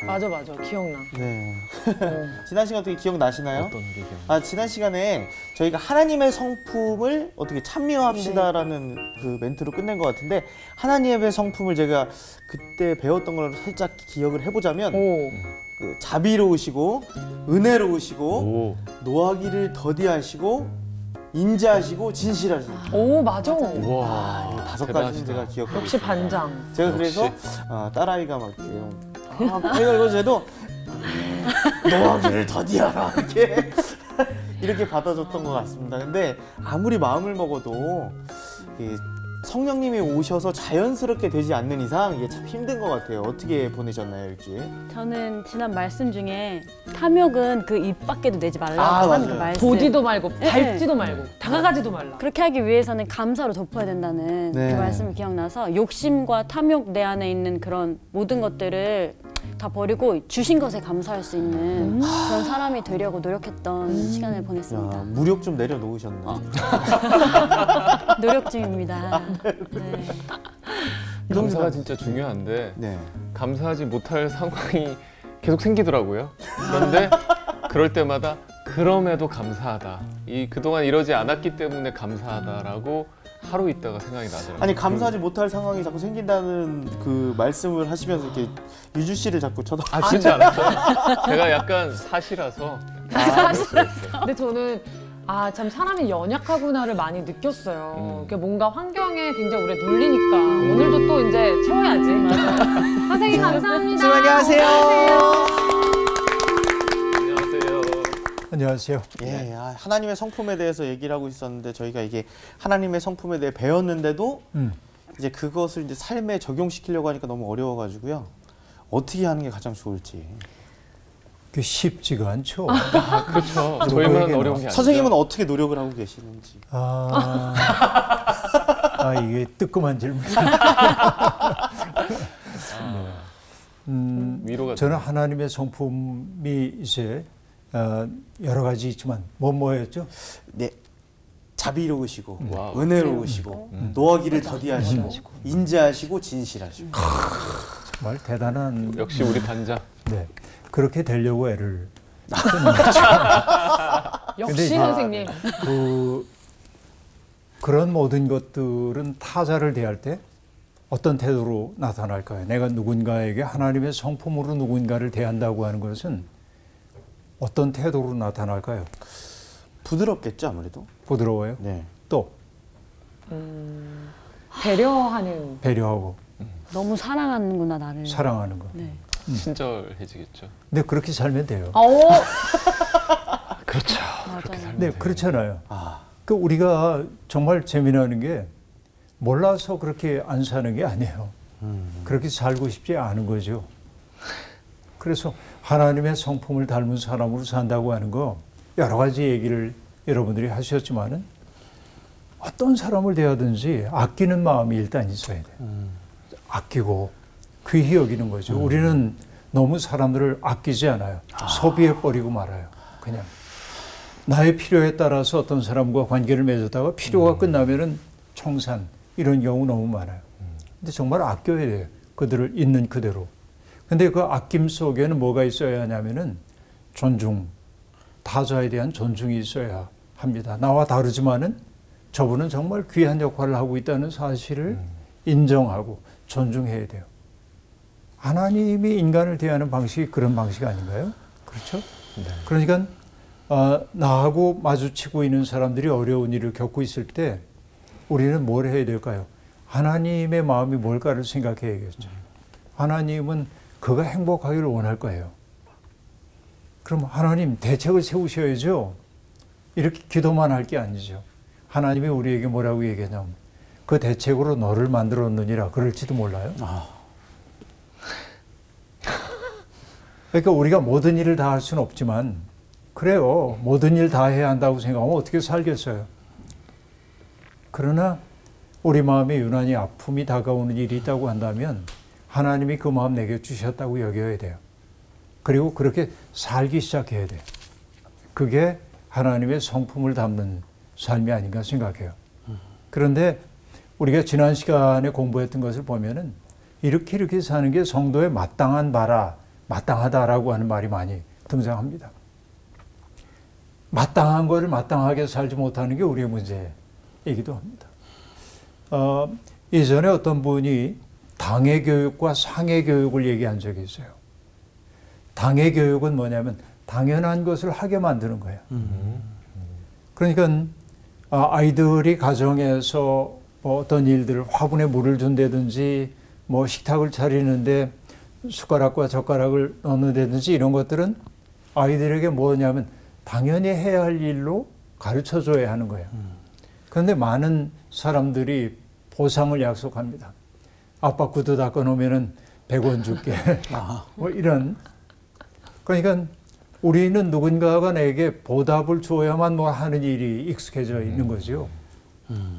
맞아, 기억나. 네. 지난 시간 어떻게 기억나시나요? 어떤 게 기억나요? 지난 시간에 저희가 하나님의 성품을 어떻게 찬미합시다라는 그 멘트로 끝낸 것 같은데, 하나님의 성품을 제가 그때 배웠던 걸 살짝 기억을 해보자면, 그 자비로우시고 은혜로우시고 노하기를 더디하시고 인자하시고 진실하시고. 오, 맞아. 와, 이 5가지는 제가 기억하고 역시 있습니다. 반장. 제가 그래서 딸아이가 막 이래요. 이거 저도 노하기를 더디하라 이렇게 받아줬던 것 같습니다. 근데 아무리 마음을 먹어도 이 성령님이 오셔서 자연스럽게 되지 않는 이상 이게 참 힘든 것 같아요. 어떻게 보내셨나요, 일주일? 저는 지난 말씀 중에 탐욕은 그 입 밖에도 내지 말라고 하는 그 맞아요. 말씀. 보지도 말고 밟지도 말고 다가가지도 말라. 그렇게 하기 위해서는 감사로 덮어야 된다는 네. 그 말씀이 기억나서 욕심과 탐욕 내 안에 있는 그런 모든 것들을 다 버리고 주신 것에 감사할 수 있는 그런 사람이 되려고 노력했던 시간을 보냈습니다. 무력 좀 내려놓으셨네. 노력 중입니다. 네. 감사가 진짜 중요한데 네. 감사하지 못할 상황이 계속 생기더라고요. 그런데 그럴 때마다 그럼에도 감사하다. 그동안 이러지 않았기 때문에 감사하다라고 하루 있다가 생각이 나더라고요. 아니, 감사하지 못할 상황이 자꾸 생긴다는 그 말씀을 하시면서 이렇게 유주 씨를 자꾸 진짜 않았어요. 제가 약간 사시라서. 근데 저는 참 사람이 연약하구나를 많이 느꼈어요. 뭔가 환경에 굉장히 오래 눌리니까 오늘도 또 이제 채워야지. 선생님 감사합니다. 안녕하세요. 안녕하세요. 예, 하나님의 성품에 대해서 얘기를 하고 있었는데, 저희가 이게 하나님의 성품에 대해 배웠는데도 이제 그것을 이제 삶에 적용시키려고 하니까 너무 어려워가지고요. 어떻게 하는 게 가장 좋을지. 그 쉽지가 않죠. 그렇죠. 저희만 어려운 게 아니죠. 선생님은 어떻게 노력을 하고 계시는지. 이게 뜨끔한 질문. 위로가 저는 하나님의 성품이 이제 여러 가지 있지만 뭐였죠? 네, 자비로우시고 와우. 은혜로우시고 노하기를 더디하시고 인자하시고 진실하시고. 정말 대단한. 역시 우리 반장. 네, 그렇게 되려고 애를 역시 선생님. 그런 모든 것들은 타자를 대할 때 어떤 태도로 나타날까요? 내가 누군가에게 하나님의 성품으로 누군가를 대한다고 하는 것은 어떤 태도로 나타날까요? 부드럽겠죠, 아무래도. 부드러워요? 네. 또 배려하는. 배려하고 너무 사랑하는구나 나를. 사랑하는 거. 네. 친절해지겠죠. 근데 그렇게 살면 돼요. 그렇죠. 맞아요. 네, 그렇잖아요. 그 우리가 정말 재미나는 게 몰라서 그렇게 안 사는 게 아니에요. 그렇게 살고 싶지 않은 거죠. 그래서 하나님의 성품을 닮은 사람으로 산다고 하는 거 여러 가지 얘기를 여러분들이 하셨지만은 어떤 사람을 대하든지 아끼는 마음이 일단 있어야 돼요. 아끼고 귀히 여기는 거죠. 우리는 너무 사람들을 아끼지 않아요. 소비해버리고 말아요. 그냥 나의 필요에 따라서 어떤 사람과 관계를 맺었다가 필요가 끝나면은 청산, 이런 경우 너무 많아요. 근데 정말 아껴야 돼요. 그들을 있는 그대로. 근데 그 아낌 속에는 뭐가 있어야 하냐면은 존중, 타자에 대한 존중이 있어야 합니다. 나와 다르지만은 저분은 정말 귀한 역할을 하고 있다는 사실을 인정하고 존중해야 돼요. 하나님이 인간을 대하는 방식이 그런 방식 아닌가요? 그렇죠? 네. 그러니까 나하고 마주치고 있는 사람들이 어려운 일을 겪고 있을 때 우리는 뭘 해야 될까요? 하나님의 마음이 뭘까를 생각해야겠죠. 하나님은 그가 행복하기를 원할 거예요. 그럼 하나님 대책을 세우셔야죠. 이렇게 기도만 할 게 아니죠. 하나님이 우리에게 뭐라고 얘기하냐면 그 대책으로 너를 만들었느니라 그럴지도 몰라요. 그러니까 우리가 모든 일을 다 할 수는 없지만 그래요. 모든 일 다 해야 한다고 생각하면 어떻게 살겠어요. 그러나 우리 마음에 유난히 아픔이 다가오는 일이 있다고 한다면 하나님이 그 마음 내게 주셨다고 여겨야 돼요. 그리고 그렇게 살기 시작해야 돼요. 그게 하나님의 성품을 담는 삶이 아닌가 생각해요. 그런데 우리가 지난 시간에 공부했던 것을 보면은 이렇게 사는 게 성도의 마땅한 바라 마땅하다라고 하는 말이 많이 등장합니다. 마땅한 것을 마땅하게 살지 못하는 게 우리의 문제이기도 합니다. 예전에 어떤 분이 당해 교육과 상해 교육을 얘기한 적이 있어요. 당해 교육은 뭐냐면 당연한 것을 하게 만드는 거예요. 그러니까 아이들이 가정에서 뭐 어떤 일들을 화분에 물을 준다든지 뭐 식탁을 차리는데 숟가락과 젓가락을 넣는다든지 이런 것들은 아이들에게 뭐냐면 당연히 해야 할 일로 가르쳐 줘야 하는 거예요. 그런데 많은 사람들이 보상을 약속합니다. 아빠 구두 닦아 놓으면은 100원 줄게. 뭐 이런. 그러니까 우리는 누군가가 내게 보답을 주어야만 뭐 하는 일이 익숙해져 있는 거죠.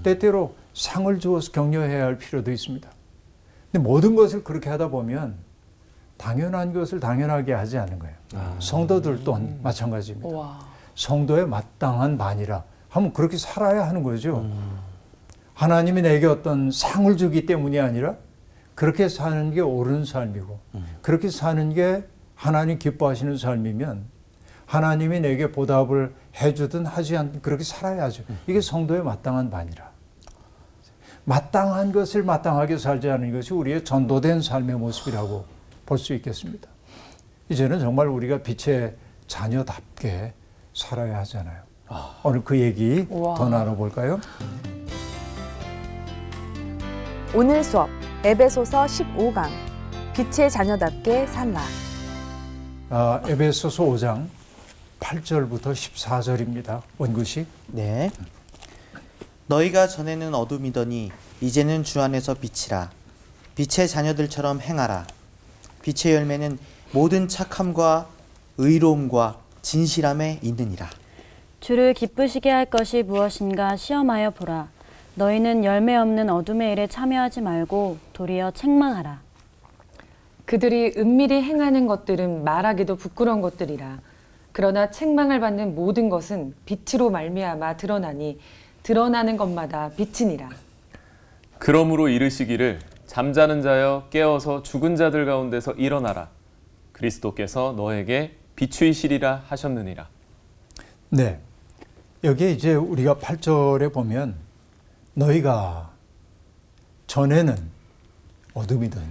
때때로 상을 주어서 격려해야 할 필요도 있습니다. 근데 모든 것을 그렇게 하다 보면 당연한 것을 당연하게 하지 않는 거예요. 성도들 또한 마찬가지입니다. 와. 성도의 마땅한 반이라 하면 그렇게 살아야 하는 거죠. 하나님이 내게 어떤 상을 주기 때문이 아니라 그렇게 사는 게 옳은 삶이고 그렇게 사는 게 하나님 기뻐하시는 삶이면 하나님이 내게 보답을 해주든 하지 않든 그렇게 살아야죠. 이게 성도의 마땅한 반이라. 마땅한 것을 마땅하게 살지 않는 것이 우리의 전도된 삶의 모습이라고 볼 수 있겠습니다. 이제는 정말 우리가 빛의 자녀답게 살아야 하잖아요. 오늘 그 얘기 더 나눠볼까요? 오늘 수업 에베소서 15강 빛의 자녀답게 살라. 에베소서 5장 8절부터 14절입니다. 원구식. 네. 너희가 전에는 어둠이더니 이제는 주 안에서 빛이라. 빛의 자녀들처럼 행하라. 빛의 열매는 모든 착함과 의로움과 진실함에 있느니라. 주를 기쁘시게 할 것이 무엇인가 시험하여 보라. 너희는 열매 없는 어둠의 일에 참여하지 말고 도리어 책망하라. 그들이 은밀히 행하는 것들은 말하기도 부끄러운 것들이라. 그러나 책망을 받는 모든 것은 빛으로 말미암아 드러나니 드러나는 것마다 빛이니라. 그러므로 이르시기를 잠자는 자여 깨어서 죽은 자들 가운데서 일어나라. 그리스도께서 너에게 비추이시리라 하셨느니라. 네. 여기에 이제 우리가 8절에 보면 너희가 전에는 어둠이더니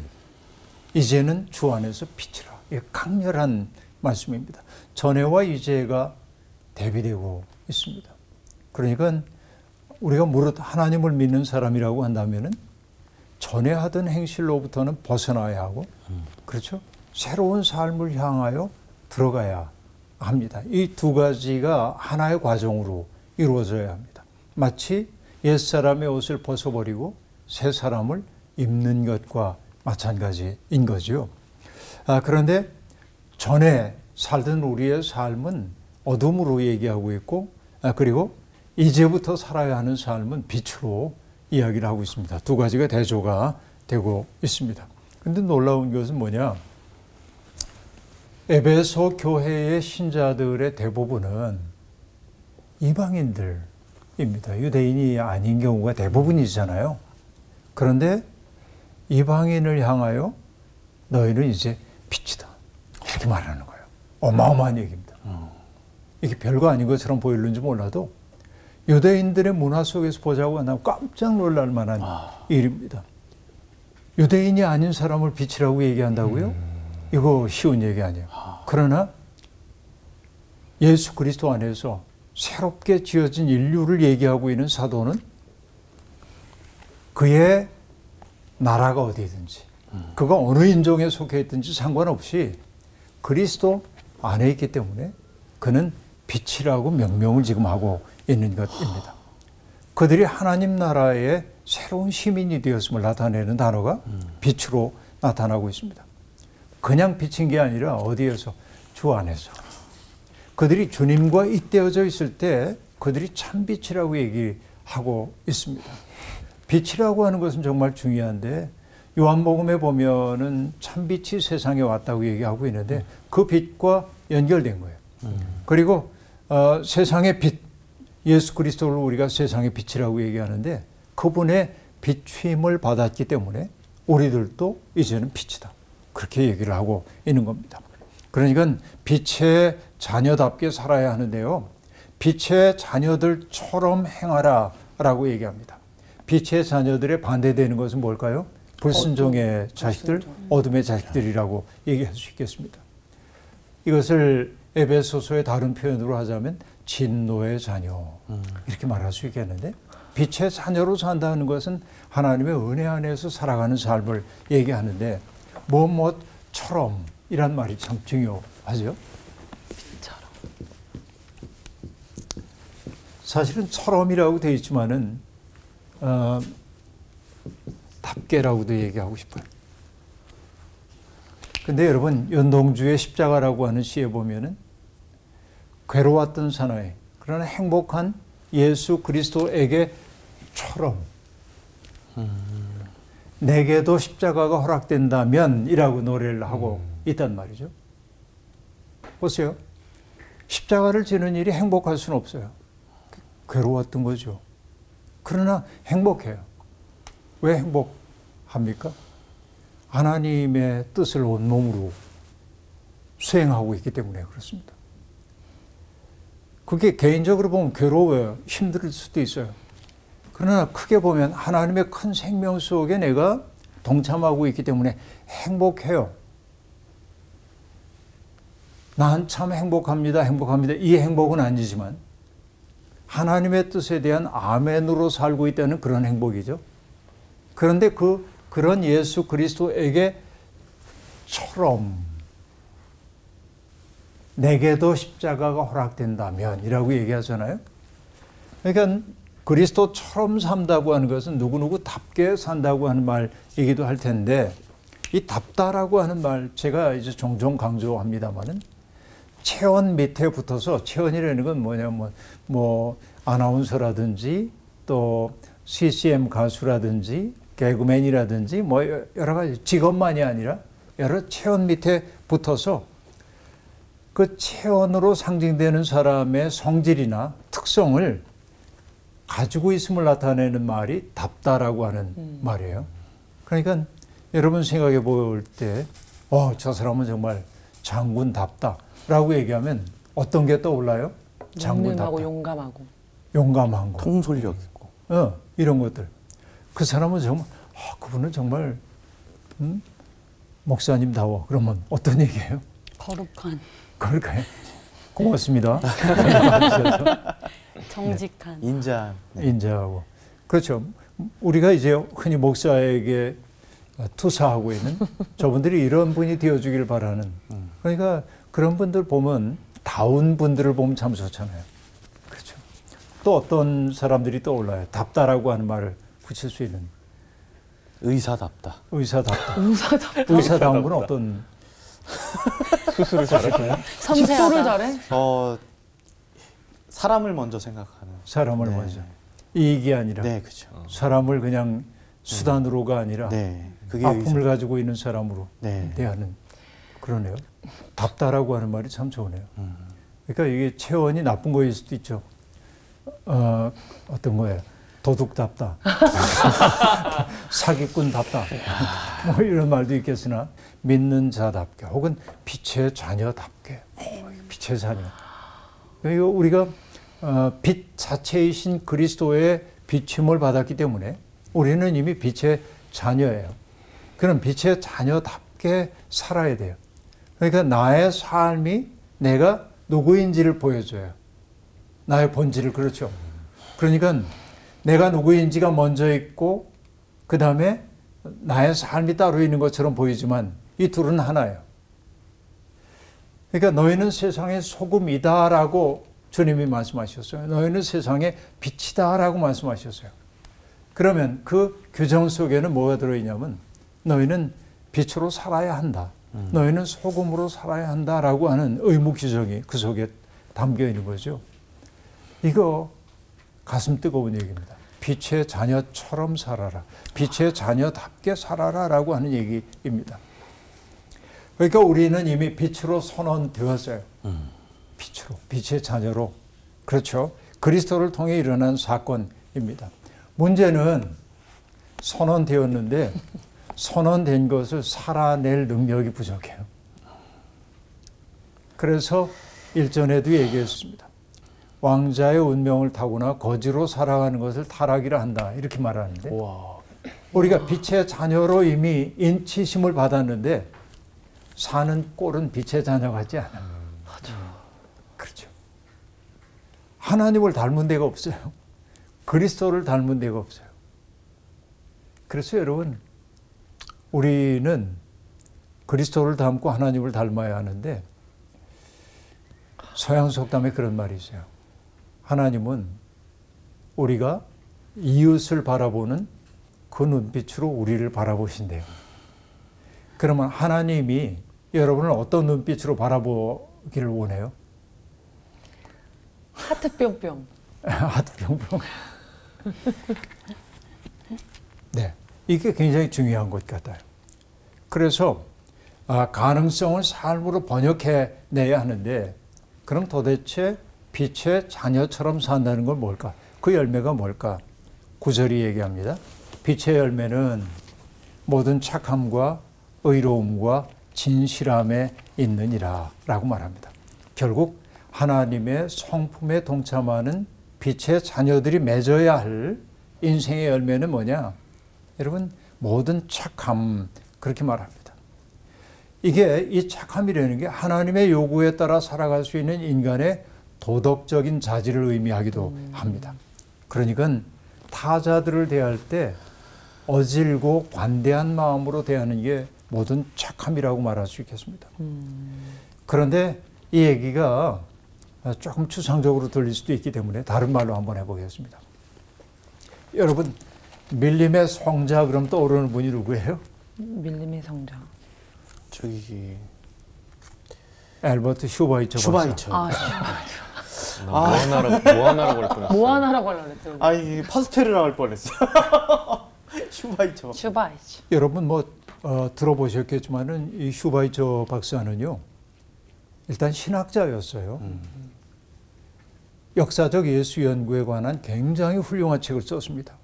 이제는 주 안에서 빛이라. 이게 강렬한 말씀입니다. 전에와 이제가 대비되고 있습니다. 그러니까 우리가 무릇 하나님을 믿는 사람이라고 한다면은 전에 하던 행실로부터는 벗어나야 하고, 그렇죠? 새로운 삶을 향하여 들어가야 합니다. 이 두 가지가 하나의 과정으로 이루어져야 합니다. 마치 옛사람의 옷을 벗어버리고 새 사람을 입는 것과 마찬가지인 거죠. 그런데 전에 살던 우리의 삶은 어둠으로 얘기하고 있고, 그리고 이제부터 살아야 하는 삶은 빛으로 이야기를 하고 있습니다. 두 가지가 대조가 되고 있습니다. 그런데 놀라운 것은 뭐냐? 에베소 교회의 신자들의 대부분은 이방인들입니다. 유대인이 아닌 경우가 대부분이잖아요. 그런데 이방인을 향하여 너희는 이제 빛이다. 이렇게 말하는 거예요. 어마어마한 얘기입니다. 이게 별거 아닌 것처럼 보이는지 몰라도 유대인들의 문화 속에서 보자고 한다면 깜짝 놀랄 만한 일입니다. 유대인이 아닌 사람을 빛이라고 얘기한다고요? 이거 쉬운 얘기 아니에요. 그러나 예수 그리스도 안에서 새롭게 지어진 인류를 얘기하고 있는 사도는 그의 나라가 어디든지 그가 어느 인종에 속해 있든지 상관없이 그리스도 안에 있기 때문에 그는 빛이라고 명명을 지금 하고 있는 것입니다. 그들이 하나님 나라의 새로운 시민이 되었음을 나타내는 단어가 빛으로 나타나고 있습니다. 그냥 빛인 게 아니라 어디에서? 주 안에서. 그들이 주님과 잇대어져 있을 때 그들이 참 빛이라고 얘기하고 있습니다. 빛이라고 하는 것은 정말 중요한데 요한복음에 보면은 참 빛이 세상에 왔다고 얘기하고 있는데 그 빛과 연결된 거예요. 그리고 세상의 빛, 예수 그리스도를 우리가 세상의 빛이라고 얘기하는데 그분의 비추임을 받았기 때문에 우리들도 이제는 빛이다. 그렇게 얘기를 하고 있는 겁니다. 그러니까 빛의 자녀답게 살아야 하는데요. 빛의 자녀들처럼 행하라 라고 얘기합니다. 빛의 자녀들의 반대되는 것은 뭘까요? 불순종의 자식들, 어둠의 자식들이라고 얘기할 수 있겠습니다. 이것을 에베소서의 다른 표현으로 하자면 진노의 자녀 이렇게 말할 수 있겠는데, 빛의 자녀로 산다는 것은 하나님의 은혜 안에서 살아가는 삶을 얘기하는데, 무엇처럼 이란 말이 참 중요하죠. 빛처럼. 사실은 처럼이라고 되어 있지만은 답게라고도 얘기하고 싶어요. 근데 여러분, 연동주의 십자가라고 하는 시에 보면은 괴로웠던 사나이, 그러나 행복한 예수 그리스도에게처럼 내게도 십자가가 허락된다면 이라고 노래를 하고 있단 말이죠. 보세요. 십자가를 지는 일이 행복할 수는 없어요. 괴로웠던 거죠. 그러나 행복해요. 왜 행복합니까? 하나님의 뜻을 온몸으로 수행하고 있기 때문에 그렇습니다. 그게 개인적으로 보면 괴로워요. 힘들 수도 있어요. 그러나 크게 보면 하나님의 큰 생명 속에 내가 동참하고 있기 때문에 행복해요. 난 참 행복합니다. 행복합니다. 이 행복은 아니지만 하나님의 뜻에 대한 아멘으로 살고 있다는 그런 행복이죠. 그런데 그런 예수 그리스도에게처럼 내게도 십자가가 허락된다면 이라고 얘기하잖아요. 그러니까 그리스도처럼 산다고 하는 것은 누구누구답게 산다고 하는 말이기도 할 텐데, 이 답다라고 하는 말 제가 이제 종종 강조합니다만은 체원 밑에 붙어서, 체원이라는 건 뭐냐면 뭐 아나운서라든지 또 CCM 가수라든지 개그맨이라든지 뭐 여러 가지 직업만이 아니라 여러 체원 밑에 붙어서 그 체원으로 상징되는 사람의 성질이나 특성을 가지고 있음을 나타내는 말이 답다라고 하는 말이에요. 그러니까 여러분 생각해 볼 때, 저 사람은 정말 장군답다라고 얘기하면 어떤 게 떠올라요? 장군답다. 용감하고. 용감한 거. 통솔력 있고. 이런 것들. 그 사람은 정말, 그분은 정말 목사님다워. 그러면 어떤 얘기예요? 거룩한. 그럴까요? 고맙습니다. 정직한. 네. 인자. 네. 인자하고. 그렇죠. 우리가 이제 흔히 목사에게 투사하고 있는 저분들이 이런 분이 되어주길 바라는. 그러니까 그런 분들 보면, 다운 분들을 보면 참 좋잖아요. 그렇죠. 또 어떤 사람들이 떠올라요. 답다라고 하는 말을 붙일 수 있는. 의사답다. 의사답다. 의사답다. 의사다운 건 어떤? 수술을 잘할까요? 직소를 잘해? 사람을 먼저 생각하는. 사람을 네. 먼저. 이익이 아니라. 네, 그렇죠. 사람을 그냥 수단으로가 아니라 네, 그게 아픔을 가지고 있는 사람으로 네. 대하는. 그러네요. 답다라고 하는 말이 참 좋네요. 그러니까 이게 체원이 나쁜 거일 수도 있죠. 어떤 거예요? 도둑답다. 사기꾼답다. 뭐 이런 말도 있겠으나, 믿는 자답게 혹은 빛의 자녀답게. 빛의 자녀. 그리고 우리가 빛 자체이신 그리스도의 비침을 받았기 때문에 우리는 이미 빛의 자녀예요. 그럼 빛의 자녀답게 살아야 돼요. 그러니까 나의 삶이 내가 누구인지를 보여줘요. 나의 본질을. 그렇죠. 그러니까 내가 누구인지가 먼저 있고 그 다음에 나의 삶이 따로 있는 것처럼 보이지만 이 둘은 하나예요. 그러니까 너희는 세상의 소금이다라고 주님이 말씀하셨어요. 너희는 세상의 빛이다라고 말씀하셨어요. 그러면 그 규정 속에는 뭐가 들어있냐면, 너희는 빛으로 살아야 한다. 너희는 소금으로 살아야 한다라고 하는 의무 규정이 그 속에 담겨 있는 거죠. 이거 가슴 뜨거운 얘기입니다. 빛의 자녀처럼 살아라. 빛의 자녀답게 살아라라고 하는 얘기입니다. 그러니까 우리는 이미 빛으로 선언되었어요. 빛으로, 빛의 자녀로. 그렇죠. 그리스도를 통해 일어난 사건입니다. 문제는 선언되었는데 선언된 것을 살아낼 능력이 부족해요. 그래서 일전에도 얘기했습니다. 왕자의 운명을 타고나 거지로 살아가는 것을 타락이라 한다. 이렇게 말하는데 와. 우리가 빛의 자녀로 이미 인치심을 받았는데 사는 꼴은 빛의 자녀 같지 않아. 맞아. 그렇죠. 하나님을 닮은 데가 없어요. 그리스도를 닮은 데가 없어요. 그래서 여러분, 우리는 그리스도를 닮고 하나님을 닮아야 하는데 서양 속담에 그런 말이 있어요. 하나님은 우리가 이웃을 바라보는 그 눈빛으로 우리를 바라보신대요. 그러면 하나님이 여러분을 어떤 눈빛으로 바라보기를 원해요? 하트 뿅뿅. 하트 뿅뿅. 네, 이게 굉장히 중요한 것 같아요. 그래서 가능성을 삶으로 번역해내야 하는데 그럼 도대체 빛의 자녀처럼 산다는 건 뭘까? 그 열매가 뭘까? 9절이 얘기합니다. 빛의 열매는 모든 착함과 의로움과 진실함에 있느니라 라고 말합니다. 결국 하나님의 성품에 동참하는 빛의 자녀들이 맺어야 할 인생의 열매는 뭐냐? 여러분, 모든 착함, 그렇게 말합니다. 이게 이 착함이라는 게 하나님의 요구에 따라 살아갈 수 있는 인간의 도덕적인 자질을 의미하기도 합니다. 그러니까 타자들을 대할 때 어질고 관대한 마음으로 대하는 게 모든 착함이라고 말할 수 있겠습니다. 그런데 이 얘기가 조금 추상적으로 들릴 수도 있기 때문에 다른 말로 한번 해보겠습니다. 여러분, 밀림의 성자 그럼 떠오르는 분이 누구예요? 밀림의 성자. 저기 앨버트 슈바이처. 슈바이처. 아, 뭐 하나라고 할 뻔했어. 뭐 하나라고 하려고 그랬어요. 아, 이 파스텔이라고 할 뻔했어. 슈바이처. 슈바이처. 여러분 뭐 들어보셨겠지만은 이 슈바이처 박사는요, 일단 신학자였어요. 역사적 예수 연구에 관한 굉장히 훌륭한 책을 썼습니다.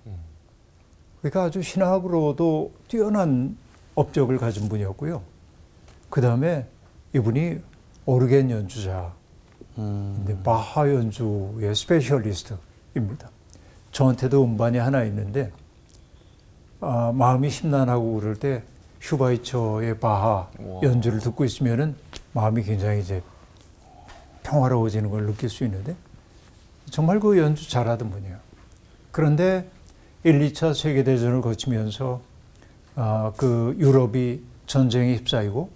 그러니까 아주 신학으로도 뛰어난 업적을 가진 분이었고요. 그 다음에 이분이 오르겐 연주자, 바하 연주의 스페셜리스트입니다. 저한테도 음반이 하나 있는데 마음이 심란하고 그럴 때 슈바이처의 바하 연주를 듣고 있으면은 마음이 굉장히 이제 평화로워지는 걸 느낄 수 있는데 정말 그 연주 잘하던 분이에요. 그런데 1, 2차 세계대전을 거치면서 그 유럽이 전쟁에 휩싸이고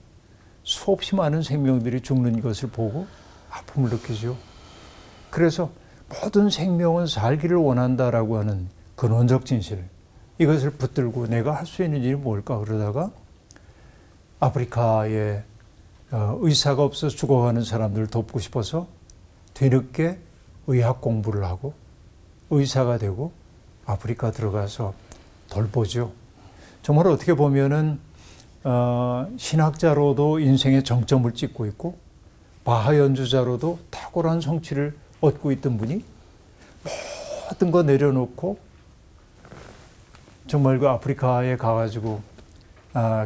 수없이 많은 생명들이 죽는 것을 보고 아픔을 느끼죠. 그래서 모든 생명은 살기를 원한다라고 하는 근원적 진실, 이것을 붙들고 내가 할 수 있는 일이 뭘까 그러다가 아프리카에 의사가 없어서 죽어가는 사람들을 돕고 싶어서 뒤늦게 의학 공부를 하고 의사가 되고 아프리카 들어가서 돌보죠. 정말 어떻게 보면은 신학자로도 인생의 정점을 찍고 있고 바하 연주자로도 탁월한 성취를 얻고 있던 분이 모든 거 내려놓고 정말 그 아프리카에 가가지고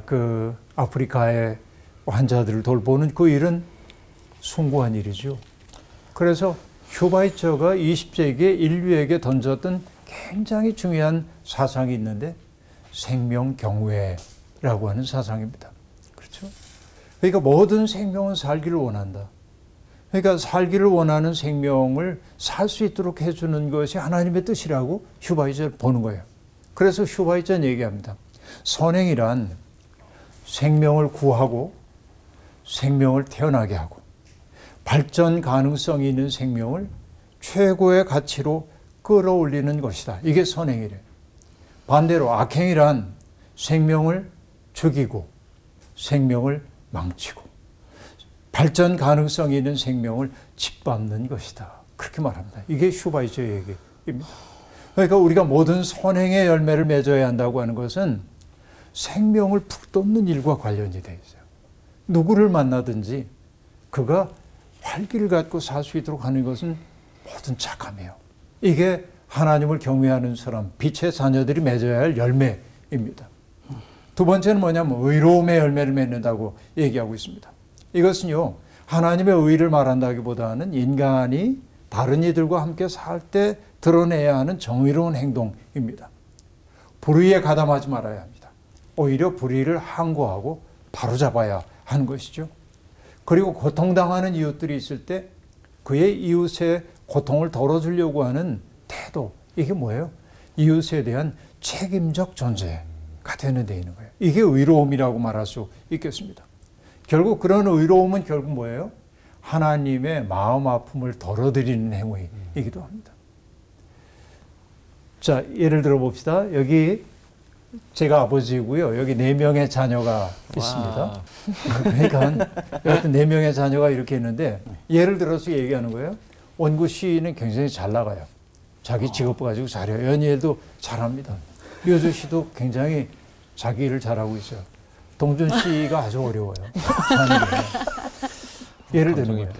그 아프리카의 환자들을 돌보는 그 일은 숭고한 일이죠. 그래서 슈바이처가 20세기에 인류에게 던졌던 굉장히 중요한 사상이 있는데 생명경외라고 하는 사상입니다. 그렇죠? 그러니까 모든 생명은 살기를 원한다. 그러니까 살기를 원하는 생명을 살 수 있도록 해주는 것이 하나님의 뜻이라고 슈바이처를 보는 거예요. 그래서 슈바이처는 얘기합니다. 선행이란 생명을 구하고 생명을 태어나게 하고 발전 가능성이 있는 생명을 최고의 가치로 끌어올리는 것이다. 이게 선행이래. 반대로 악행이란 생명을 죽이고 생명을 망치고 발전 가능성이 있는 생명을 짓밟는 것이다. 그렇게 말합니다. 이게 슈바이처의 얘기입니다. 그러니까 우리가 모든 선행의 열매를 맺어야 한다고 하는 것은 생명을 북돋는 일과 관련이 되어 있어요. 누구를 만나든지 그가 활기를 갖고 살 수 있도록 하는 것은 모든 착함이에요. 이게 하나님을 경외하는 사람, 빛의 자녀들이 맺어야 할 열매입니다. 두 번째는 뭐냐면 의로움의 열매를 맺는다고 얘기하고 있습니다. 이것은요, 하나님의 의를 말한다기보다는 인간이 다른 이들과 함께 살 때 드러내야 하는 정의로운 행동입니다. 불의에 가담하지 말아야 합니다. 오히려 불의를 항거하고 바로잡아야 하는 것이죠. 그리고 고통당하는 이웃들이 있을 때 그의 이웃의 고통을 덜어주려고 하는 태도, 이게 뭐예요? 이웃에 대한 책임적 존재가 되는 데 있는 거예요. 이게 의로움이라고 말할 수 있겠습니다. 결국 그런 의로움은 결국 뭐예요? 하나님의 마음 아픔을 덜어드리는 행위이기도 합니다. 자, 예를 들어 봅시다. 여기 제가 아버지고요. 여기 4명의 자녀가 있습니다. 그러니까 여하튼 4명의 자녀가 이렇게 있는데 예를 들어서 얘기하는 거예요. 원구 씨는 굉장히 잘 나가요. 자기 직업 가지고 잘해요. 연희애도 잘합니다. 류주 씨도 굉장히 자기 일을 잘하고 있어요. 동준 씨가 아주 어려워요. 예를 드는 거예요.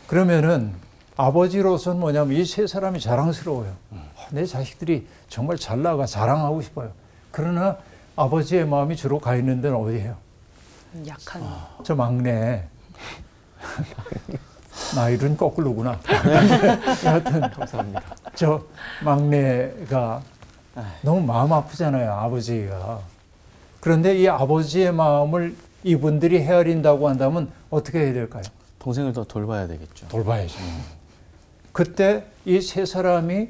그러면은 아버지로서는 뭐냐면 이 3사람이 자랑스러워요. 내 자식들이 정말 잘 나가 자랑하고 싶어요. 그러나 아버지의 마음이 주로 가 있는 데는 어디예요? 약한. 저 막내. 나이는 거꾸로구나. 하여튼 감사합니다. 저 막내가 너무 마음 아프잖아요. 아버지가. 그런데 이 아버지의 마음을 이분들이 헤아린다고 한다면 어떻게 해야 될까요? 동생을 더 돌봐야 되겠죠. 돌봐야죠. 그때 이 3사람이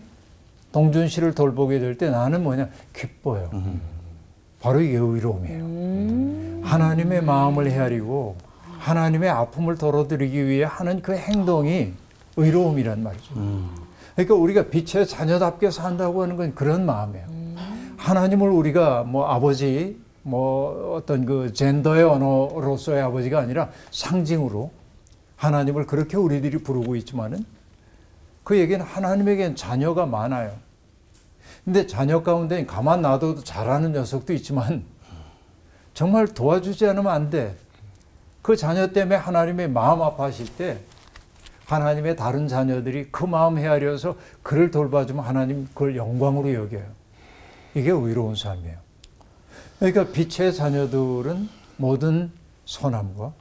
동준 씨를 돌보게 될 때 나는 뭐냐? 기뻐요. 바로 이게 의로움이에요. 하나님의 마음을 헤아리고 하나님의 아픔을 덜어드리기 위해 하는 그 행동이 의로움이란 말이죠. 그러니까 우리가 빛의 자녀답게 산다고 하는 건 그런 마음이에요. 하나님을 우리가 뭐 아버지, 뭐 어떤 그 젠더의 언어로서의 아버지가 아니라 상징으로 하나님을 그렇게 우리들이 부르고 있지만은 그 얘기는 하나님에겐 자녀가 많아요. 근데 자녀 가운데 가만 놔둬도 잘하는 녀석도 있지만 정말 도와주지 않으면 안 돼. 그 자녀 때문에 하나님의 마음 아파하실 때 하나님의 다른 자녀들이 그 마음 헤아려서 그를 돌봐주면 하나님 그걸 영광으로 여겨요. 이게 의로운 삶이에요. 그러니까 빛의 자녀들은 모든 선함과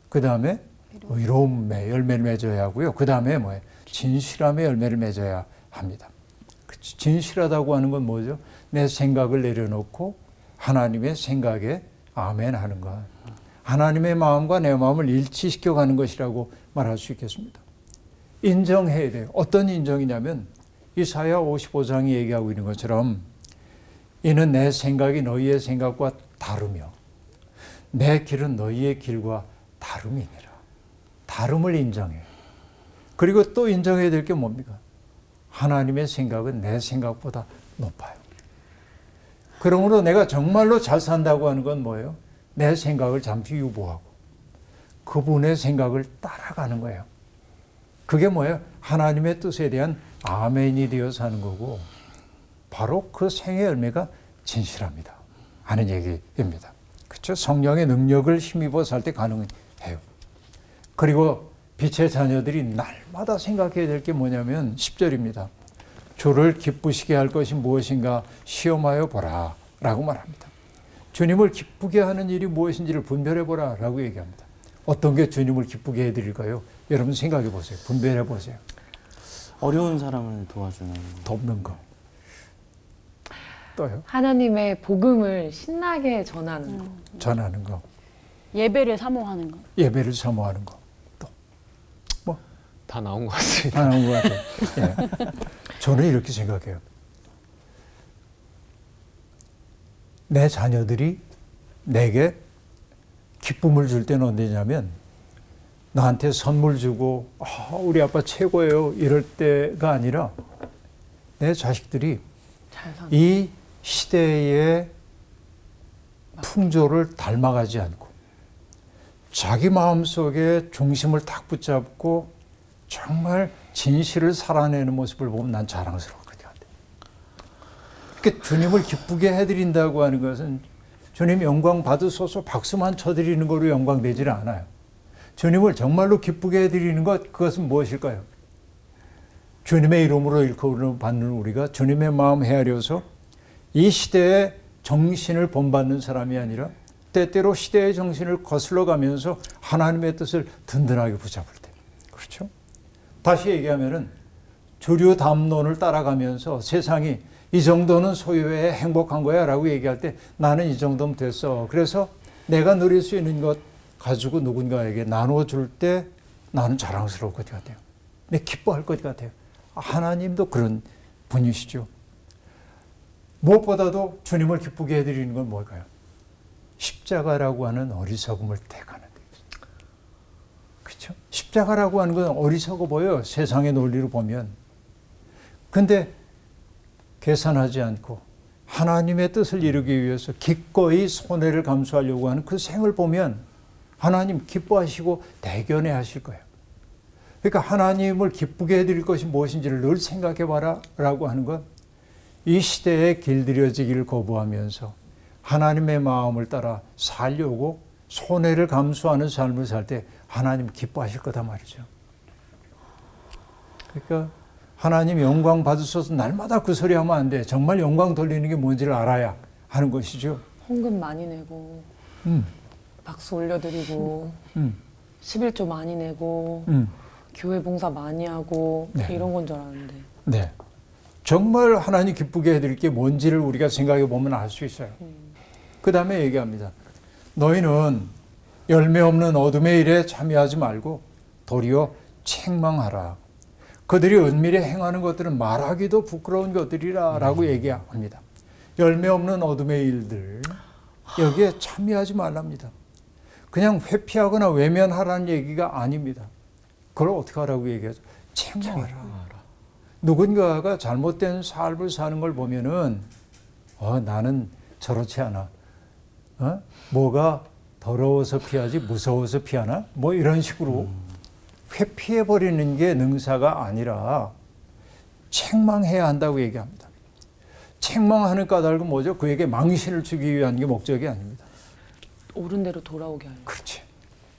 그 다음에 의로움의 열매를 맺어야 하고요. 그 다음에 뭐예요? 진실함의 열매를 맺어야 합니다. 진실하다고 하는 건 뭐죠? 내 생각을 내려놓고 하나님의 생각에 아멘 하는 것. 하나님의 마음과 내 마음을 일치시켜 가는 것이라고 말할 수 있겠습니다. 인정해야 돼요. 어떤 인정이냐면 이사야 55장이 얘기하고 있는 것처럼 이는 내 생각이 너희의 생각과 다르며 내 길은 너희의 길과 다름이니라. 다름을 인정해요. 그리고 또 인정해야 될 게 뭡니까? 하나님의 생각은 내 생각보다 높아요. 그러므로 내가 정말로 잘 산다고 하는 건 뭐예요? 내 생각을 잠시 유보하고 그분의 생각을 따라가는 거예요. 그게 뭐예요? 하나님의 뜻에 대한 아멘이 되어 사는 거고 바로 그 생의 열매가 진실합니다 하는 얘기입니다. 그렇죠? 성령의 능력을 힘입어 살 때 가능해요. 그리고 빛의 자녀들이 날마다 생각해야 될 게 뭐냐면 10절입니다. 주를 기쁘시게 할 것이 무엇인가 시험하여 보라 라고 말합니다. 주님을 기쁘게 하는 일이 무엇인지를 분별해 보라 라고 얘기합니다. 어떤 게 주님을 기쁘게 해드릴까요? 여러분 생각해 보세요. 분별해 보세요. 어려운 사람을 도와주는 돕는 거. 또요? 하나님의 복음을 신나게 전하는 거. 전하는 거. 예배를 사모하는 거. 예배를 사모하는 거. 또 뭐? 다 나온 것 같습니다. 다 나온 것 같아요. 예. 저는 이렇게 생각해요. 내 자녀들이 내게 기쁨을 줄 때는 언제냐면 나한테 선물 주고 우리 아빠 최고예요 이럴 때가 아니라 내 자식들이 이 시대의 풍조를 닮아가지 않고 자기 마음속에 중심을 딱 붙잡고 정말 진실을 살아내는 모습을 보면 난 자랑스러웠거든요. 그러니까 주님을 기쁘게 해드린다고 하는 것은 주님 영광 받으소서 박수만 쳐드리는 거로 영광 되지는 않아요. 주님을 정말로 기쁘게 해드리는 것, 그것은 무엇일까요? 주님의 이름으로 일컬음 받는 우리가 주님의 마음 헤아려서 이 시대의 정신을 본받는 사람이 아니라 때때로 시대의 정신을 거슬러 가면서 하나님의 뜻을 든든하게 붙잡을 때. 그렇죠? 다시 얘기하면은 주류 담론을 따라가면서 세상이 이 정도는 소유해 행복한 거야 라고 얘기할 때 나는 이 정도면 됐어. 그래서 내가 누릴 수 있는 것 가지고 누군가에게 나눠줄 때 나는 자랑스러울 것 같아요. 내 기뻐할 것 같아요. 하나님도 그런 분이시죠. 무엇보다도 주님을 기쁘게 해드리는 건 뭘까요? 십자가라고 하는 어리석음을 택하는 거예요. 그렇죠? 십자가라고 하는 건 어리석어 보여요. 세상의 논리로 보면. 근데 계산하지 않고 하나님의 뜻을 이루기 위해서 기꺼이 손해를 감수하려고 하는 그 생을 보면 하나님 기뻐하시고 대견해 하실 거예요. 그러니까 하나님을 기쁘게 해드릴 것이 무엇인지를 늘 생각해 봐라 라고 하는 건 이 시대에 길들여지기를 거부하면서 하나님의 마음을 따라 살려고 손해를 감수하는 삶을 살 때 하나님 기뻐하실 거다 말이죠. 그러니까 하나님 영광 받으셔서 날마다 그 소리 하면 안 돼. 정말 영광 돌리는 게 뭔지를 알아야 하는 것이죠. 헌금 많이 내고 박수 올려드리고 11조 많이 내고 교회 봉사 많이 하고 네. 이런 건 줄 알았는데. 네. 정말 하나님 기쁘게 해드릴 게 뭔지를 우리가 생각해 보면 알 수 있어요. 그 다음에 얘기합니다. 너희는 열매 없는 어둠의 일에 참여하지 말고 도리어 책망하라. 그들이 은밀히 행하는 것들은 말하기도 부끄러운 것들이라 라고 얘기합니다. 열매 없는 어둠의 일들 여기에 참여하지 말랍니다. 그냥 회피하거나 외면하라는 얘기가 아닙니다. 그걸 어떻게 하라고 얘기하죠? 책망하라. 누군가가 잘못된 삶을 사는 걸 보면은 나는 저렇지 않아. 뭐가 더러워서 피하지 무서워서 피하나? 뭐 이런 식으로 회피해버리는 게 능사가 아니라 책망해야 한다고 얘기합니다. 책망하는 까닭은 뭐죠? 그에게 망신을 주기 위한 게 목적이 아닙니다. 옳은 대로 돌아오게 하려. 그렇지.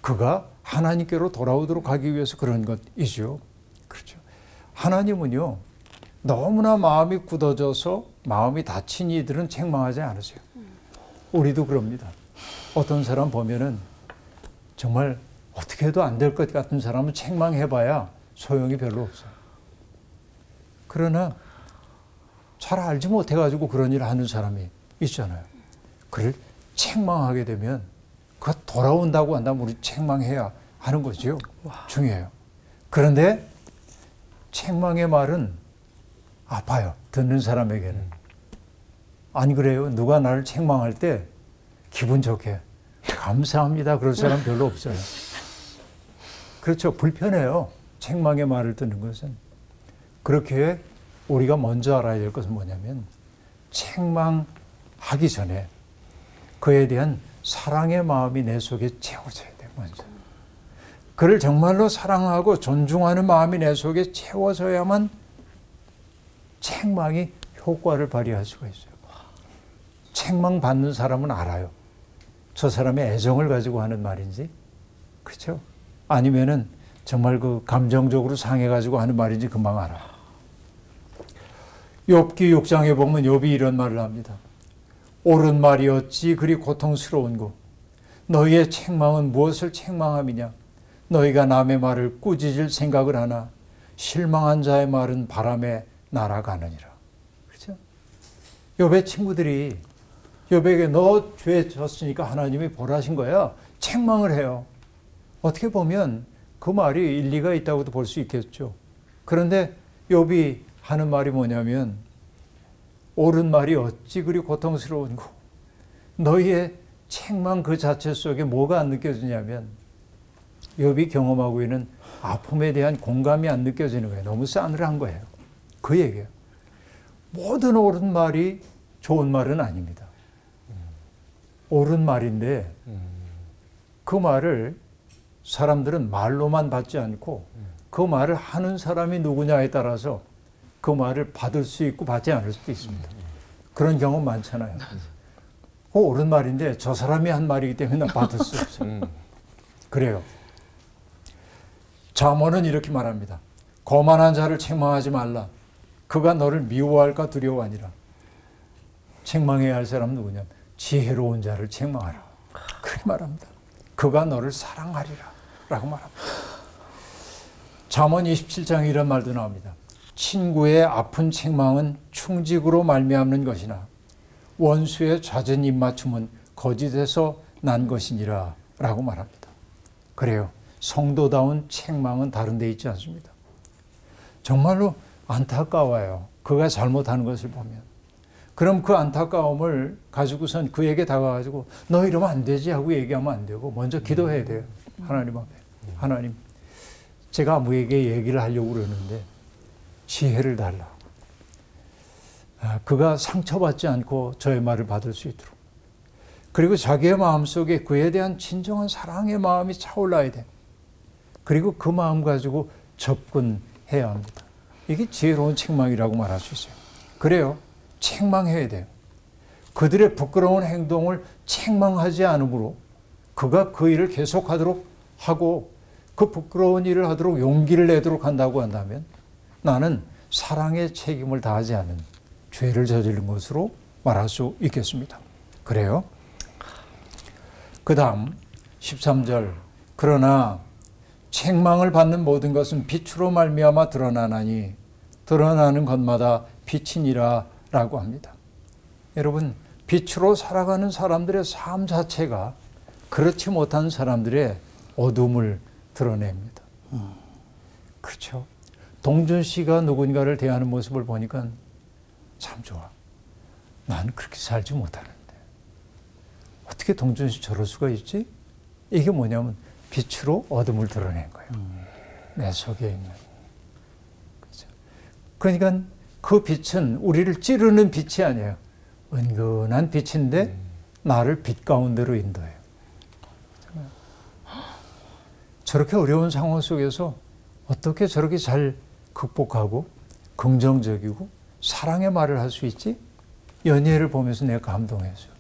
그가 하나님께로 돌아오도록 하기 위해서 그런 것이죠. 그렇죠. 하나님은요, 너무나 마음이 굳어져서 마음이 다친 이들은 책망하지 않으세요. 우리도 그럽니다. 어떤 사람 보면은 정말 어떻게 해도 안 될 것 같은 사람은 책망해봐야 소용이 별로 없어요. 그러나 잘 알지 못해가지고 그런 일을 하는 사람이 있잖아요. 그를 책망하게 되면 그가 돌아온다고 한다면 우리 책망해야 하는 거죠. 중요해요. 그런데 책망의 말은 아파요. 듣는 사람에게는. 안 그래요? 누가 나를 책망할 때 기분 좋게 감사합니다. 그럴 사람 별로 없어요. 그렇죠. 불편해요. 책망의 말을 듣는 것은. 그렇게 우리가 먼저 알아야 될 것은 뭐냐면 책망하기 전에 그에 대한 사랑의 마음이 내 속에 채워져야 돼요. 먼저. 그를 정말로 사랑하고 존중하는 마음이 내 속에 채워져야만 책망이 효과를 발휘할 수가 있어요. 책망 받는 사람은 알아요. 저 사람의 애정을 가지고 하는 말인지, 그렇죠? 아니면은 정말 그 감정적으로 상해가지고 하는 말인지 금방 알아. 욥기 6장에 보면 욥이 이런 말을 합니다. 옳은 말이 어찌 그리 고통스러운고 너희의 책망은 무엇을 책망함이냐? 너희가 남의 말을 꾸짖을 생각을 하나 실망한 자의 말은 바람에 날아가느니라. 그렇죠? 욥의 친구들이 욥에게 너 죄 졌으니까 하나님이 벌하신 거야. 책망을 해요. 어떻게 보면 그 말이 일리가 있다고도 볼 수 있겠죠. 그런데 욥이 하는 말이 뭐냐면 옳은 말이 어찌 그리 고통스러운고 너희의 책망 그 자체 속에 뭐가 안 느껴지냐면 욥이 경험하고 있는 아픔에 대한 공감이 안 느껴지는 거예요. 너무 싸늘한 거예요. 그 얘기예요. 모든 옳은 말이 좋은 말은 아닙니다. 옳은 말인데 그 말을 사람들은 말로만 받지 않고 그 말을 하는 사람이 누구냐에 따라서 그 말을 받을 수 있고 받지 않을 수도 있습니다. 그런 경험 많잖아요. 그 옳은 말인데 저 사람이 한 말이기 때문에 나 받을 수 없어요. 그래요. 잠언은 이렇게 말합니다. 거만한 자를 책망하지 말라. 그가 너를 미워할까 두려워하니라. 책망해야 할 사람은 누구냐? 지혜로운 자를 책망하라. 이렇게 말합니다. 그가 너를 사랑하리라 라고 말합니다. 잠언 27장에 이런 말도 나옵니다. 친구의 아픈 책망은 충직으로 말미암는 것이나 원수의 잦은 입맞춤은 거짓에서 난 것이니라 라고 말합니다. 그래요. 성도다운 책망은 다른 데 있지 않습니다. 정말로 안타까워요. 그가 잘못하는 것을 보면. 그럼 그 안타까움을 가지고선 그에게 다가가지고 너 이러면 안 되지 하고 얘기하면 안 되고 먼저 기도해야 돼요. 하나님 앞에. 하나님, 제가 아무에게 얘기를 하려고 그러는데 지혜를 달라. 그가 상처받지 않고 저의 말을 받을 수 있도록. 그리고 자기의 마음속에 그에 대한 진정한 사랑의 마음이 차올라야 돼. 그리고 그 마음 가지고 접근해야 합니다. 이게 지혜로운 책망이라고 말할 수 있어요. 그래요. 책망해야 돼요. 그들의 부끄러운 행동을 책망하지 않으므로 그가 그 일을 계속하도록 하고 그 부끄러운 일을 하도록 용기를 내도록 한다고 한다면 나는 사랑의 책임을 다하지 않은 죄를 저지른 것으로 말할 수 있겠습니다. 그래요. 그 다음 13절 그러나 책망을 받는 모든 것은 빛으로 말미암아 드러나나니 드러나는 것마다 빛이니라 라고 합니다. 여러분 빛으로 살아가는 사람들의 삶 자체가 그렇지 못한 사람들의 어둠을 드러냅니다. 그렇죠. 동준 씨가 누군가를 대하는 모습을 보니까 참 좋아. 난 그렇게 살지 못하는데 어떻게 동준 씨 저럴 수가 있지? 이게 뭐냐면 빛으로 어둠을 드러낸 거예요. 내 속에 있는. 그렇죠. 그러니까 그 빛은 우리를 찌르는 빛이 아니에요. 은근한 빛인데 나를 빛 가운데로 인도해요. 저렇게 어려운 상황 속에서 어떻게 저렇게 잘 극복하고 긍정적이고 사랑의 말을 할 수 있지? 연예를 보면서 내가 감동했어요.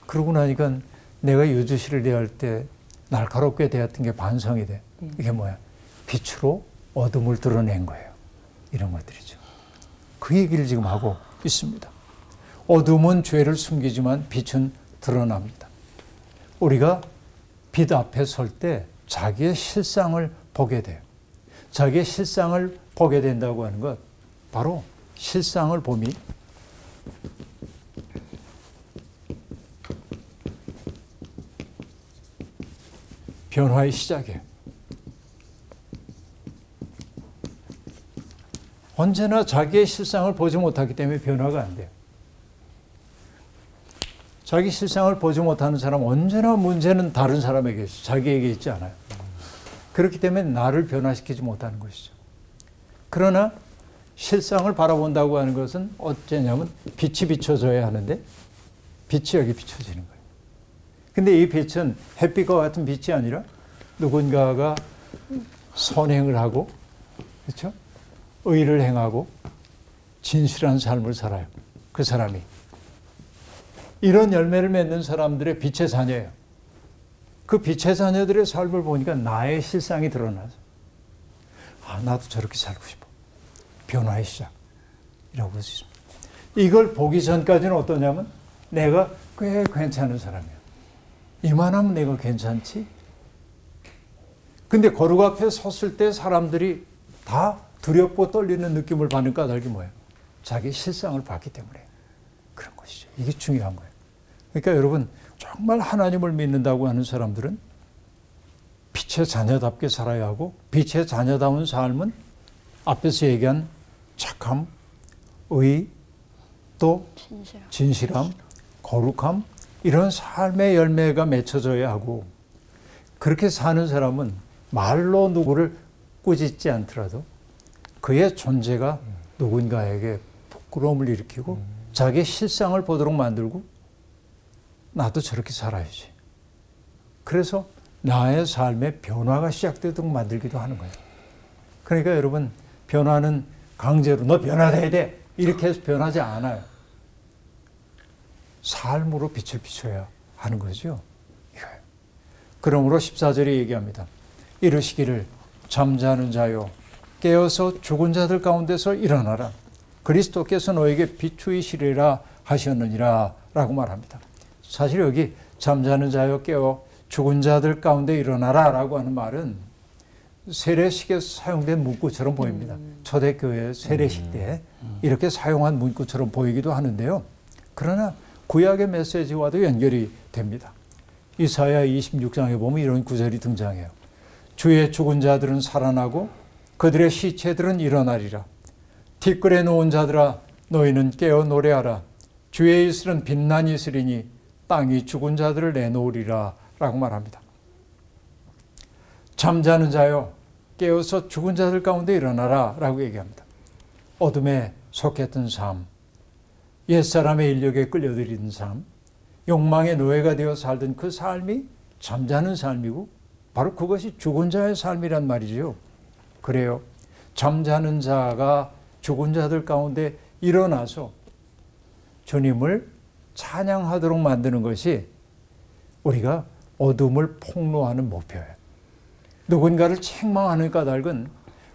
그러고 나니까 내가 유주 씨를 대할 때 날카롭게 대했던 게 반성이 돼. 이게 뭐야? 빛으로 어둠을 드러낸 거예요. 이런 것들이죠. 그 얘기를 지금 하고 있습니다. 어둠은 죄를 숨기지만 빛은 드러납니다. 우리가 빛 앞에 설 때 자기의 실상을 보게 돼요. 자기의 실상을 보게 된다고 하는 것, 바로 실상을 봄이 변화의 시작이에요. 언제나 자기의 실상을 보지 못하기 때문에 변화가 안 돼요. 자기 실상을 보지 못하는 사람은 언제나 문제는 다른 사람에게 있어요. 자기에게 있지 않아요. 그렇기 때문에 나를 변화시키지 못하는 것이죠. 그러나 실상을 바라본다고 하는 것은 어쩌냐면 빛이 비춰져야 하는데 빛이 여기 비춰지는 거예요. 근데 이 빛은 햇빛과 같은 빛이 아니라 누군가가 선행을 하고, 그렇죠? 의를 행하고 진실한 삶을 살아요. 그 사람이. 이런 열매를 맺는 사람들의 빛의 자녀예요. 그 빛의 자녀들의 삶을 보니까 나의 실상이 드러나서 나도 저렇게 살고 싶어. 변화의 시작이라고 볼 수 있습니다. 이걸 보기 전까지는 어떠냐면 내가 꽤 괜찮은 사람이야. 이만하면 내가 괜찮지? 근데 거룩 앞에 섰을 때 사람들이 다 두렵고 떨리는 느낌을 받는 까닭이 뭐예요? 자기 실상을 봤기 때문에 그런 것이죠. 이게 중요한 거예요. 그러니까 여러분 정말 하나님을 믿는다고 하는 사람들은 빛의 자녀답게 살아야 하고 빛의 자녀다운 삶은 앞에서 얘기한 착함, 의, 또 진실함, 거룩함 이런 삶의 열매가 맺혀져야 하고 그렇게 사는 사람은 말로 누구를 꾸짖지 않더라도 그의 존재가 누군가에게 부끄러움을 일으키고 자기의 실상을 보도록 만들고 나도 저렇게 살아야지. 그래서 나의 삶의 변화가 시작되도록 만들기도 하는 거예요. 그러니까 여러분 변화는 강제로 너 변화돼야 돼 이렇게 해서 변하지 않아요. 삶으로 빛을 비춰야 하는 거죠. 이거예요. 그러므로 14절에 얘기합니다. 이르시기를 잠자는 자요 깨어서 죽은 자들 가운데서 일어나라. 그리스도께서 너에게 비추이시리라 하셨느니라 라고 말합니다. 사실 여기 잠자는 자여 깨어 죽은 자들 가운데 일어나라 라고 하는 말은 세례식에서 사용된 문구처럼 보입니다. 초대교회 세례식 때 이렇게 사용한 문구처럼 보이기도 하는데요. 그러나 구약의 메시지와도 연결이 됩니다. 이사야 26장에 보면 이런 구절이 등장해요. 주의 죽은 자들은 살아나고 그들의 시체들은 일어나리라. 티끌에 놓은 자들아 너희는 깨어 노래하라. 주의 이슬은 빛난 이슬이니 땅이 죽은 자들을 내놓으리라 라고 말합니다. 잠자는 자여 깨어서 죽은 자들 가운데 일어나라 라고 얘기합니다. 어둠에 속했던 삶, 옛사람의 인력에 끌려들이던 삶, 욕망의 노예가 되어 살던 그 삶이 잠자는 삶이고 바로 그것이 죽은 자의 삶이란 말이죠. 그래요. 잠자는 자가 죽은 자들 가운데 일어나서 주님을 찬양하도록 만드는 것이 우리가 어둠을 폭로하는 목표예요. 누군가를 책망하는 까닭은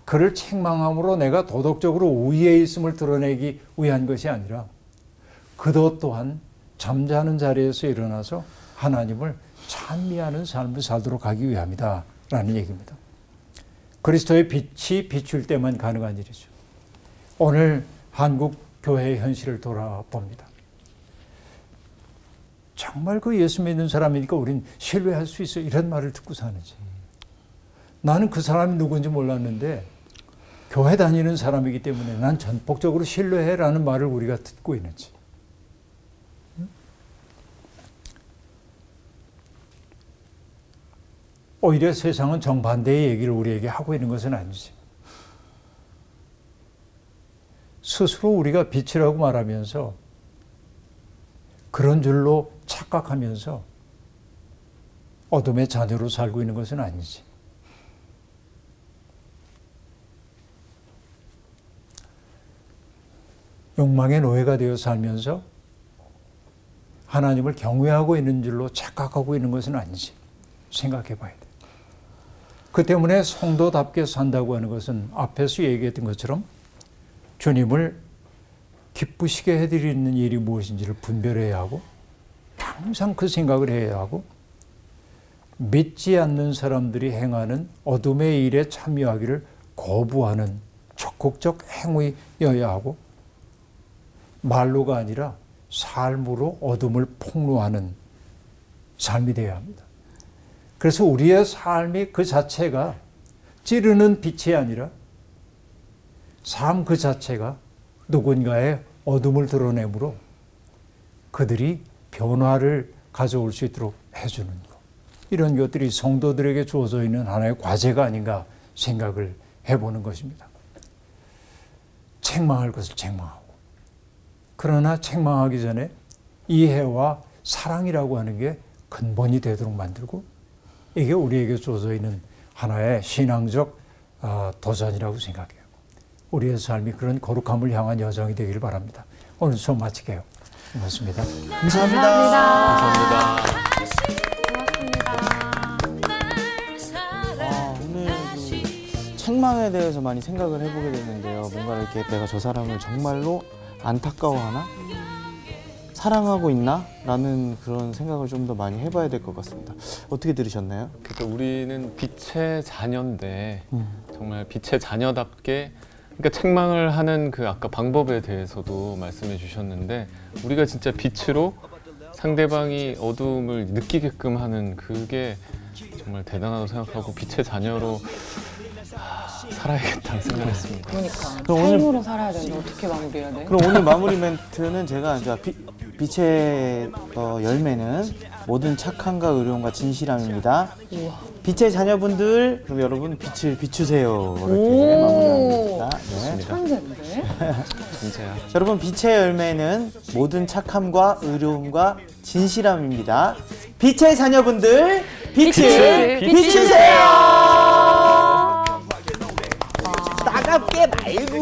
그를 책망함으로 내가 도덕적으로 우위에 있음을 드러내기 위한 것이 아니라 그도 또한 잠자는 자리에서 일어나서 하나님을 찬미하는 삶을 살도록 하기 위함이다 라는 얘기입니다. 그리스도의 빛이 비출 때만 가능한 일이죠. 오늘 한국 교회의 현실을 돌아봅니다. 정말 그 예수 믿는 사람이니까 우린 신뢰할 수 있어 이런 말을 듣고 사는지, 나는 그 사람이 누군지 몰랐는데 교회 다니는 사람이기 때문에 난 전폭적으로 신뢰해라는 말을 우리가 듣고 있는지, 오히려 세상은 정반대의 얘기를 우리에게 하고 있는 것은 아니지. 스스로 우리가 빛이라고 말하면서 그런 줄로 착각하면서 어둠의 자녀로 살고 있는 것은 아니지. 욕망의 노예가 되어 살면서 하나님을 경외하고 있는 줄로 착각하고 있는 것은 아니지. 생각해 봐야 돼. 그 때문에 성도답게 산다고 하는 것은 앞에서 얘기했던 것처럼 주님을 기쁘시게 해드리는 일이 무엇인지를 분별해야 하고 항상 그 생각을 해야 하고 믿지 않는 사람들이 행하는 어둠의 일에 참여하기를 거부하는 적극적 행위여야 하고 말로가 아니라 삶으로 어둠을 폭로하는 삶이 되어야 합니다. 그래서 우리의 삶이 그 자체가 찌르는 빛이 아니라 삶 그 자체가 누군가의 어둠을 드러내므로 그들이 변화를 가져올 수 있도록 해주는 것. 이런 것들이 성도들에게 주어져 있는 하나의 과제가 아닌가 생각을 해보는 것입니다. 책망할 것을 책망하고, 그러나 책망하기 전에 이해와 사랑이라고 하는 게 근본이 되도록 만들고, 이게 우리에게 주어져 있는 하나의 신앙적 도전이라고 생각해요. 우리의 삶이 그런 거룩함을 향한 여정이 되기를 바랍니다. 오늘 수업 마칠게요. 고맙습니다. 감사합니다. 오늘 그 책망에 대해서 많이 생각을 해보게 됐는데요. 뭔가 이렇게 내가 저 사람을 정말로 안타까워하나? 사랑하고 있나? 라는 그런 생각을 좀 더 많이 해봐야 될 것 같습니다. 어떻게 들으셨나요? 그러니까 우리는 빛의 자녀인데 정말 빛의 자녀답게, 그러니까 책망을 하는 그 아까 방법에 대해서도 말씀해 주셨는데 우리가 진짜 빛으로 상대방이 어둠을 느끼게끔 하는 그게 정말 대단하다고 생각하고 빛의 자녀로 살아야겠다는 생각을 했습니다. 그러니까 삶으로 살아야 되는데 어떻게 마무리해야 돼? 그럼 오늘 마무리 멘트는 제가 이제 빛의 열매는 모든 착함과 의로움과 진실함입니다. 우와. 빛의 자녀분들, 그럼 여러분 빛을 비추세요. 이렇게 마무리합니다. 네. 천재인데? 진짜야. 여러분 빛의 열매는 모든 착함과 의로움과 진실함입니다. 빛의 자녀분들, 빛을 비추세요. 따갑게 말고.